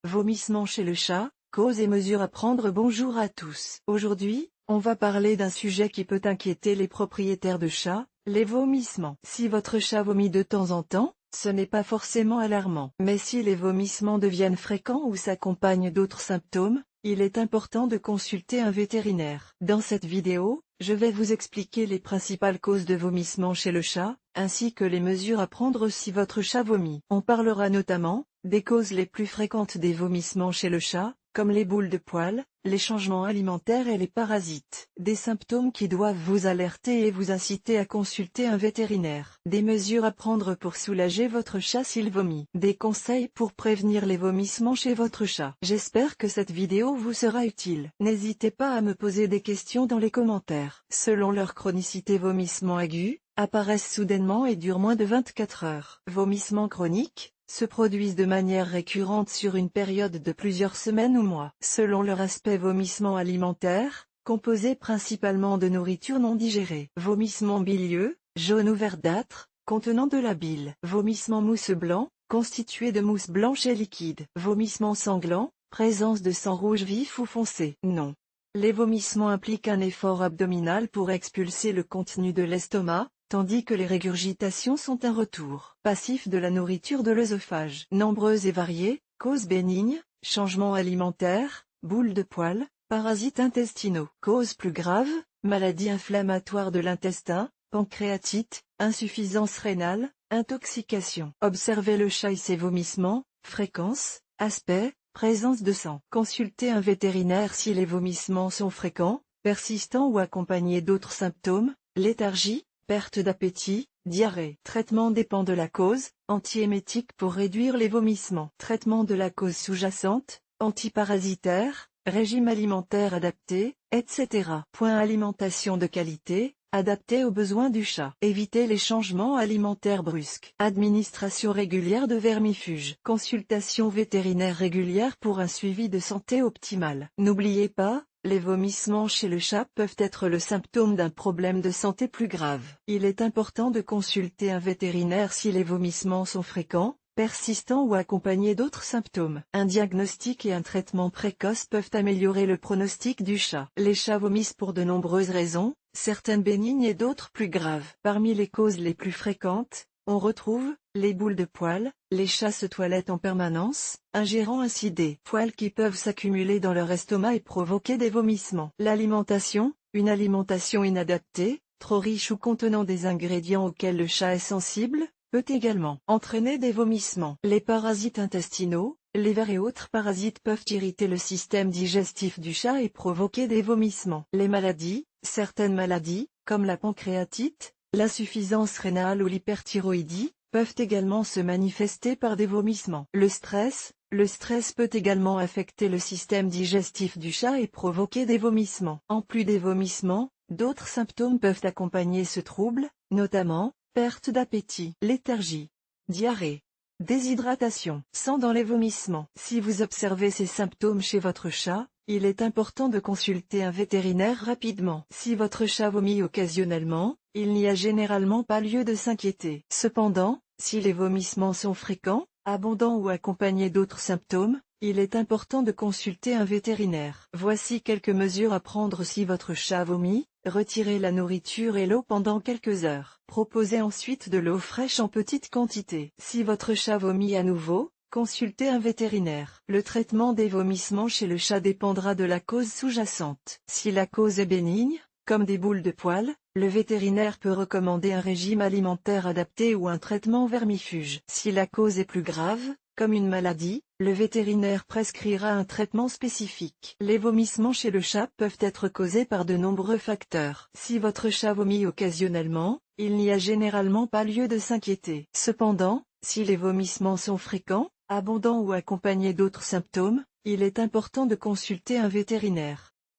Vomissements chez le chat, causes et mesures à prendre. Bonjour à tous. Aujourd'hui, on va parler d'un sujet qui peut inquiéter les propriétaires de chats, les vomissements. Si votre chat vomit de temps en temps, ce n'est pas forcément alarmant. Mais si les vomissements deviennent fréquents ou s'accompagnent d'autres symptômes, il est important de consulter un vétérinaire. Dans cette vidéo, je vais vous expliquer les principales causes de vomissements chez le chat, ainsi que les mesures à prendre si votre chat vomit. On parlera notamment des causes les plus fréquentes des vomissements chez le chat, comme les boules de poils, les changements alimentaires et les parasites. Des symptômes qui doivent vous alerter et vous inciter à consulter un vétérinaire. Des mesures à prendre pour soulager votre chat s'il vomit. Des conseils pour prévenir les vomissements chez votre chat. J'espère que cette vidéo vous sera utile. N'hésitez pas à me poser des questions dans les commentaires. Selon leur chronicité, vomissements aigus apparaissent soudainement et durent moins de 24 heures. Vomissements chroniques se produisent de manière récurrente sur une période de plusieurs semaines ou mois. Selon leur aspect, vomissements alimentaires, composés principalement de nourriture non digérée. Vomissements bilieux, jaune ou verdâtre, contenant de la bile. Vomissements mousse blanc, constitué de mousse blanche et liquide. Vomissements sanglants, présence de sang rouge vif ou foncé. Non. Les vomissements impliquent un effort abdominal pour expulser le contenu de l'estomac, tandis que les régurgitations sont un retour passif de la nourriture de l'œsophage. Nombreuses et variées, causes bénignes, changements alimentaires, boules de poils, parasites intestinaux. Causes plus graves, maladies inflammatoires de l'intestin, pancréatite, insuffisance rénale, intoxication. Observez le chat et ses vomissements, fréquence, aspect, présence de sang. Consultez un vétérinaire si les vomissements sont fréquents, persistants ou accompagnés d'autres symptômes, léthargie, perte d'appétit, diarrhée. Traitement dépend de la cause, antiémétique pour réduire les vomissements. Traitement de la cause sous-jacente, antiparasitaire, régime alimentaire adapté, etc. Alimentation de qualité, adaptée aux besoins du chat. Évitez les changements alimentaires brusques. Administration régulière de vermifuges. Consultation vétérinaire régulière pour un suivi de santé optimal. N'oubliez pas, les vomissements chez le chat peuvent être le symptôme d'un problème de santé plus grave. Il est important de consulter un vétérinaire si les vomissements sont fréquents, persistants ou accompagnés d'autres symptômes. Un diagnostic et un traitement précoce peuvent améliorer le pronostic du chat. Les chats vomissent pour de nombreuses raisons, certaines bénignes et d'autres plus graves. Parmi les causes les plus fréquentes, on retrouve les boules de poils. Les chats se toilettent en permanence, ingérant ainsi des poils qui peuvent s'accumuler dans leur estomac et provoquer des vomissements. L'alimentation, une alimentation inadaptée, trop riche ou contenant des ingrédients auxquels le chat est sensible, peut également entraîner des vomissements. Les parasites intestinaux, les vers et autres parasites peuvent irriter le système digestif du chat et provoquer des vomissements. Les maladies, certaines maladies, comme la pancréatite, l'insuffisance rénale ou l'hyperthyroïdie, peuvent également se manifester par des vomissements. Le stress peut également affecter le système digestif du chat et provoquer des vomissements. En plus des vomissements, d'autres symptômes peuvent accompagner ce trouble, notamment, perte d'appétit, léthargie, diarrhée, déshydratation, sang dans les vomissements. Si vous observez ces symptômes chez votre chat, il est important de consulter un vétérinaire rapidement. Si votre chat vomit occasionnellement, il n'y a généralement pas lieu de s'inquiéter. Cependant, si les vomissements sont fréquents, abondants ou accompagnés d'autres symptômes, il est important de consulter un vétérinaire. Voici quelques mesures à prendre si votre chat vomit. Retirez la nourriture et l'eau pendant quelques heures. Proposez ensuite de l'eau fraîche en petite quantité. Si votre chat vomit à nouveau, consultez un vétérinaire. Le traitement des vomissements chez le chat dépendra de la cause sous-jacente. Si la cause est bénigne, comme des boules de poils, le vétérinaire peut recommander un régime alimentaire adapté ou un traitement vermifuge. Si la cause est plus grave, comme une maladie, le vétérinaire prescrira un traitement spécifique. Les vomissements chez le chat peuvent être causés par de nombreux facteurs. Si votre chat vomit occasionnellement, il n'y a généralement pas lieu de s'inquiéter. Cependant, si les vomissements sont fréquents, abondants ou accompagnés d'autres symptômes, il est important de consulter un vétérinaire.